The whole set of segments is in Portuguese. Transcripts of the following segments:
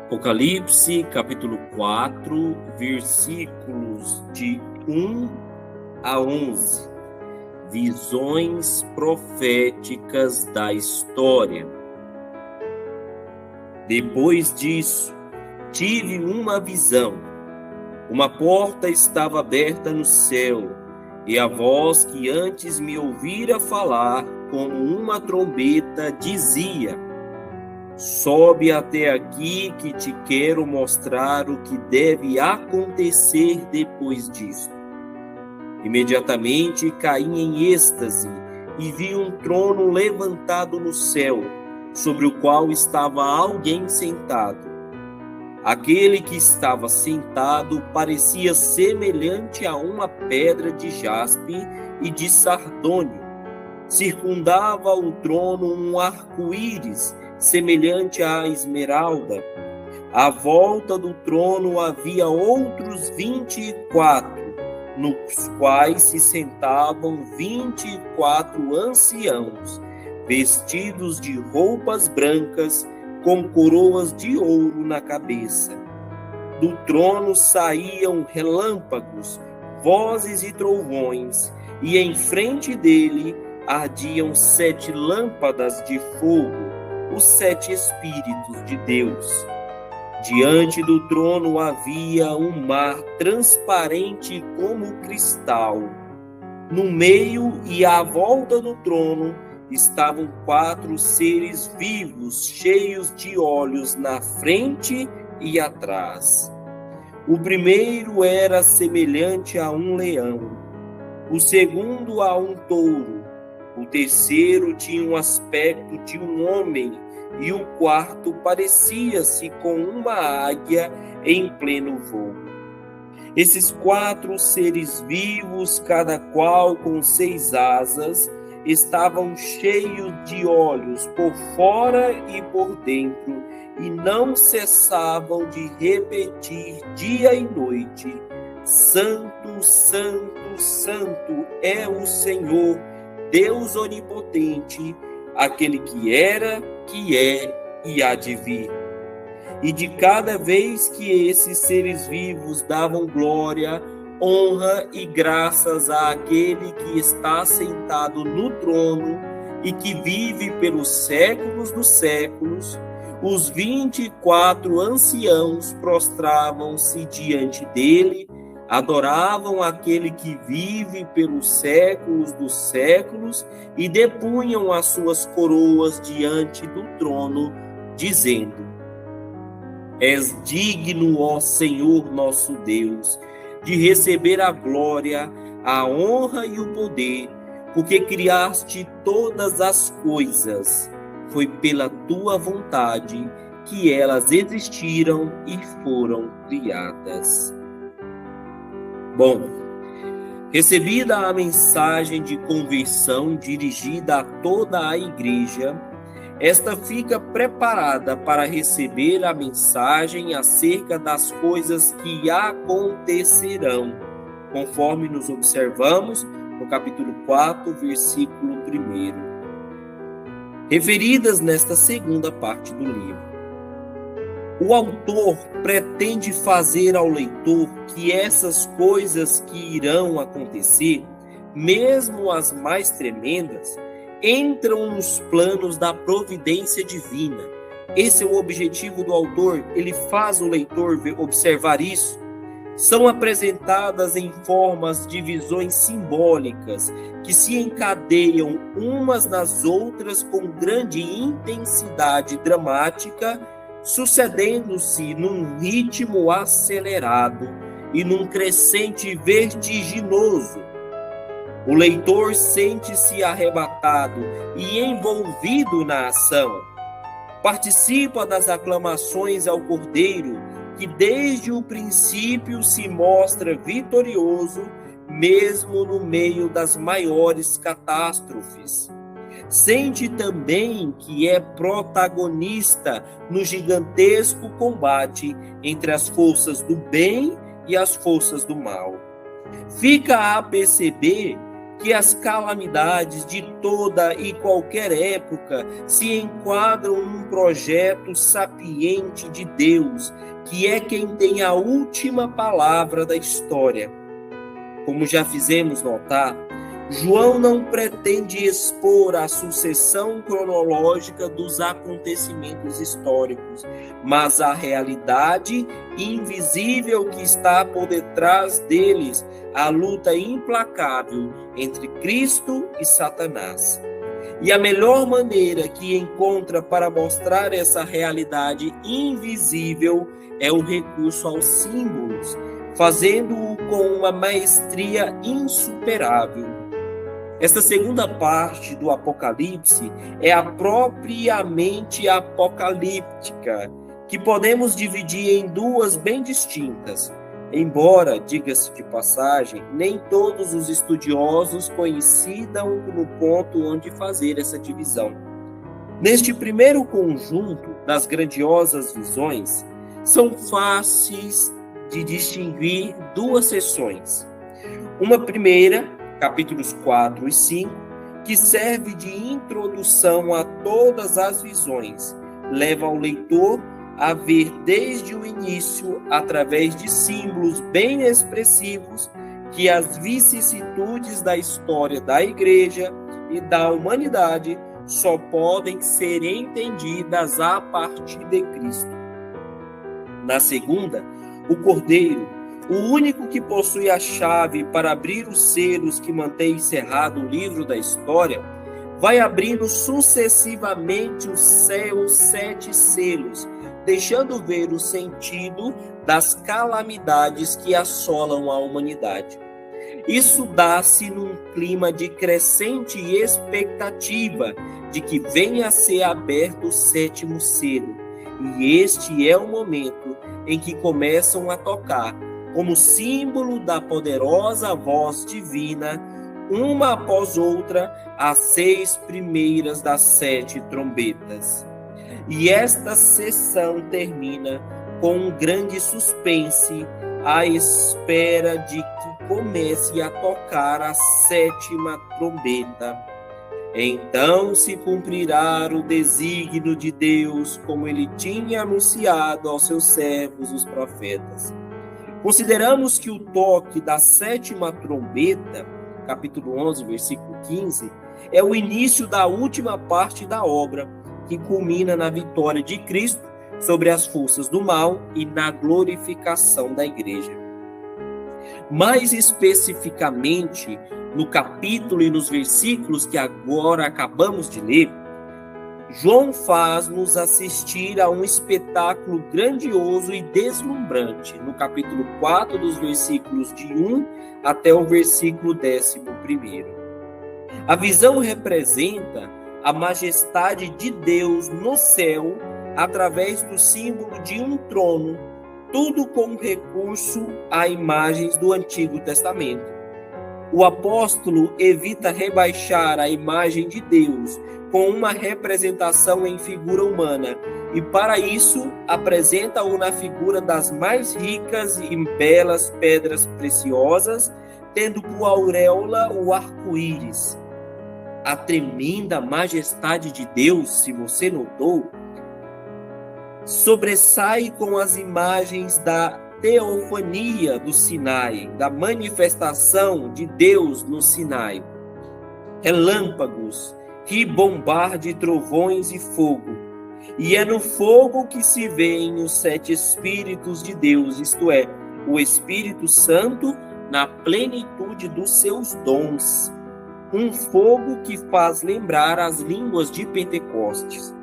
Apocalipse, capítulo 4, versículos de 1 a 11. Visões proféticas da história. Depois disso, tive uma visão. Uma porta estava aberta no céu, e a voz que antes me ouvira falar como uma trombeta dizia: sobe até aqui que te quero mostrar o que deve acontecer depois disso. Imediatamente caí em êxtase e vi um trono levantado no céu, sobre o qual estava alguém sentado. Aquele que estava sentado parecia semelhante a uma pedra de jaspe e de sardônio. Circundava o trono um arco-íris, semelhante à esmeralda. À volta do trono havia outros 24, nos quais se sentavam 24 anciãos, vestidos de roupas brancas, com coroas de ouro na cabeça. Do trono saíam relâmpagos, vozes e trovões, e em frente dele ardiam 7 lâmpadas de fogo, os 7 Espíritos de Deus. Diante do trono havia um mar transparente como cristal. No meio e à volta do trono estavam 4 seres vivos, cheios de olhos na frente e atrás. O primeiro era semelhante a um leão, o segundo a um touro, o terceiro tinha um aspecto de um homem, e o quarto parecia-se com uma águia em pleno voo. Esses 4 seres vivos, cada qual com 6 asas, estavam cheios de olhos por fora e por dentro, e não cessavam de repetir dia e noite: Santo, Santo, Santo é o Senhor, Deus onipotente, aquele que era, que é e há de vir. E de cada vez que esses seres vivos davam glória, honra e graças àquele que está sentado no trono e que vive pelos séculos dos séculos, os 24 anciãos prostravam-se diante dele, adoravam aquele que vive pelos séculos dos séculos e depunham as suas coroas diante do trono, dizendo: És digno, ó Senhor nosso Deus, de receber a glória, a honra e o poder, porque criaste todas as coisas. Foi pela tua vontade que elas existiram e foram criadas. Bom, recebida a mensagem de conversão dirigida a toda a igreja, esta fica preparada para receber a mensagem acerca das coisas que acontecerão, conforme nos observamos no capítulo 4, versículo 1. Referidas nesta segunda parte do livro. O autor pretende fazer ao leitor que essas coisas que irão acontecer, mesmo as mais tremendas, entram nos planos da providência divina. Esse é o objetivo do autor, ele faz o leitor observar isso. São apresentadas em formas de visões simbólicas que se encadeiam umas nas outras com grande intensidade dramática, sucedendo-se num ritmo acelerado e num crescente vertiginoso. O leitor sente-se arrebatado e envolvido na ação. Participa das aclamações ao Cordeiro, que desde o princípio se mostra vitorioso, mesmo no meio das maiores catástrofes. Sente também que é protagonista no gigantesco combate entre as forças do bem e as forças do mal. Fica a perceber que as calamidades de toda e qualquer época se enquadram num projeto sapiente de Deus, que é quem tem a última palavra da história. Como já fizemos notar, João não pretende expor a sucessão cronológica dos acontecimentos históricos, mas a realidade invisível que está por detrás deles, a luta implacável entre Cristo e Satanás. E a melhor maneira que encontra para mostrar essa realidade invisível é o recurso aos símbolos, fazendo-o com uma maestria insuperável. Esta segunda parte do Apocalipse é a propriamente apocalíptica, que podemos dividir em duas bem distintas. Embora, diga-se de passagem, nem todos os estudiosos coincidam no ponto onde fazer essa divisão. Neste primeiro conjunto das grandiosas visões, são fáceis de distinguir duas seções. Uma primeira, capítulos 4 e 5, que serve de introdução a todas as visões, leva o leitor a ver desde o início, através de símbolos bem expressivos, que as vicissitudes da história da Igreja e da humanidade só podem ser entendidas a partir de Cristo. Na segunda, o Cordeiro, o único que possui a chave para abrir os selos que mantém encerrado o livro da história, vai abrindo sucessivamente os seus 7 selos, deixando ver o sentido das calamidades que assolam a humanidade. Isso dá-se num clima de crescente expectativa de que venha a ser aberto o 7º selo, e este é o momento em que começam a tocar, como símbolo da poderosa voz divina, uma após outra, as 6 primeiras das 7 trombetas. E esta sessão termina com um grande suspense, à espera de que comece a tocar a 7ª trombeta. Então se cumprirá o desígnio de Deus, como ele tinha anunciado aos seus servos, os profetas. Consideramos que o toque da 7ª trombeta, capítulo 11, versículo 15, é o início da última parte da obra, que culmina na vitória de Cristo sobre as forças do mal e na glorificação da Igreja. Mais especificamente, no capítulo e nos versículos que agora acabamos de ler, João faz-nos assistir a um espetáculo grandioso e deslumbrante, no capítulo 4, dos versículos de 1 até o versículo 11. A visão representa a majestade de Deus no céu, através do símbolo de um trono, tudo com recurso a imagens do Antigo Testamento. O apóstolo evita rebaixar a imagem de Deus com uma representação em figura humana, e para isso apresenta-o na figura das mais ricas e belas pedras preciosas, tendo por auréola o arco-íris. A tremenda majestade de Deus, se você notou, sobressai com as imagens da teofania do Sinai, da manifestação de Deus no Sinai. Relâmpagos, ribombar de trovões e fogo. E é no fogo que se veem os 7 Espíritos de Deus, isto é, o Espírito Santo na plenitude dos seus dons. Um fogo que faz lembrar as línguas de Pentecostes.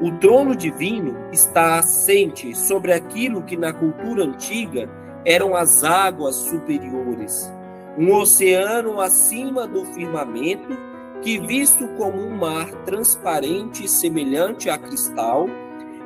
O trono divino está assente sobre aquilo que na cultura antiga eram as águas superiores, um oceano acima do firmamento que, visto como um mar transparente e semelhante a cristal,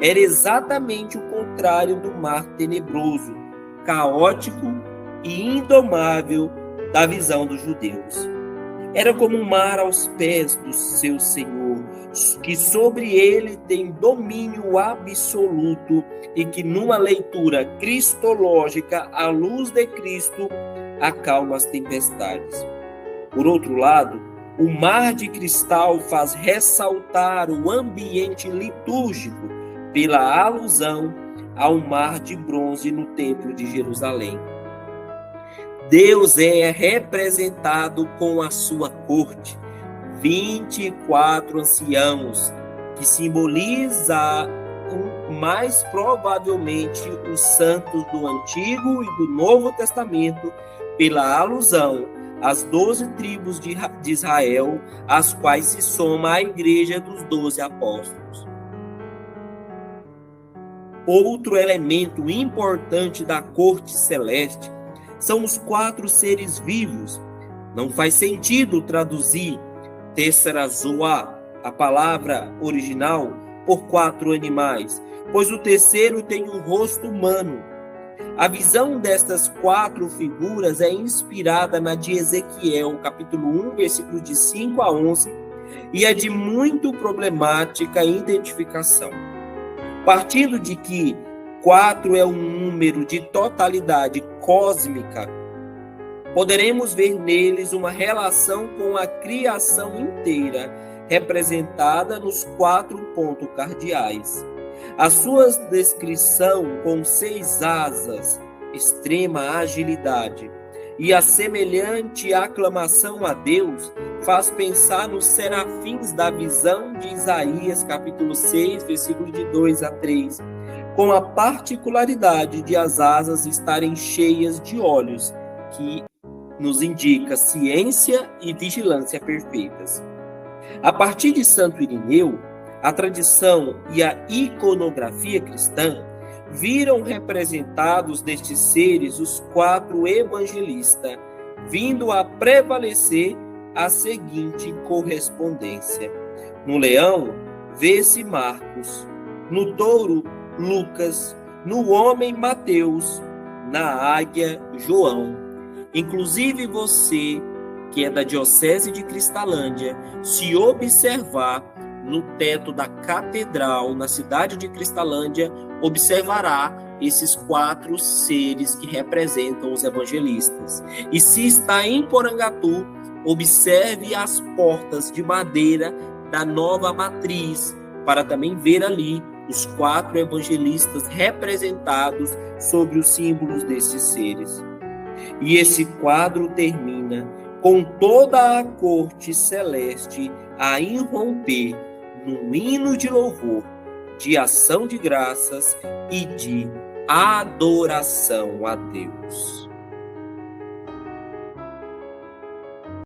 era exatamente o contrário do mar tenebroso, caótico e indomável da visão dos judeus. Era como um mar aos pés do seu Senhor, que sobre ele tem domínio absoluto e que, numa leitura cristológica, à luz de Cristo, acalma as tempestades. Por outro lado, o mar de cristal faz ressaltar o ambiente litúrgico pela alusão ao mar de bronze no Templo de Jerusalém. Deus é representado com a sua corte, 24 anciãos, que simboliza mais provavelmente os santos do Antigo e do Novo Testamento, pela alusão às 12 tribos de Israel, às quais se soma a igreja dos 12 apóstolos. Outro elemento importante da corte celeste são os 4 seres vivos. Não faz sentido traduzir Tesserazoa, a palavra original, por 4 animais, pois o terceiro tem um rosto humano. A visão destas 4 figuras é inspirada na de Ezequiel, capítulo 1, versículos de 5 a 11, e é de muito problemática identificação. Partindo de que 4 é um número de totalidade cósmica, poderemos ver neles uma relação com a criação inteira, representada nos 4 pontos cardeais. A sua descrição com 6 asas, extrema agilidade, e a semelhante aclamação a Deus, faz pensar nos serafins da visão de Isaías, capítulo 6, versículo de 2 a 3, com a particularidade de as asas estarem cheias de olhos, que nos indica ciência e vigilância perfeitas. A partir de Santo Irineu, a tradição e a iconografia cristã viram representados nestes seres os 4 evangelistas, vindo a prevalecer a seguinte correspondência. No leão, vê-se Marcos, no touro, Lucas, no homem, Mateus, na águia, João. Inclusive você, que é da Diocese de Cristalândia, se observar no teto da catedral, na cidade de Cristalândia, observará esses 4 seres que representam os evangelistas. E se está em Porangatu, observe as portas de madeira da nova matriz, para também ver ali os 4 evangelistas representados sobre os símbolos desses seres. E esse quadro termina com toda a corte celeste a irromper num hino de louvor, de ação de graças e de adoração a Deus.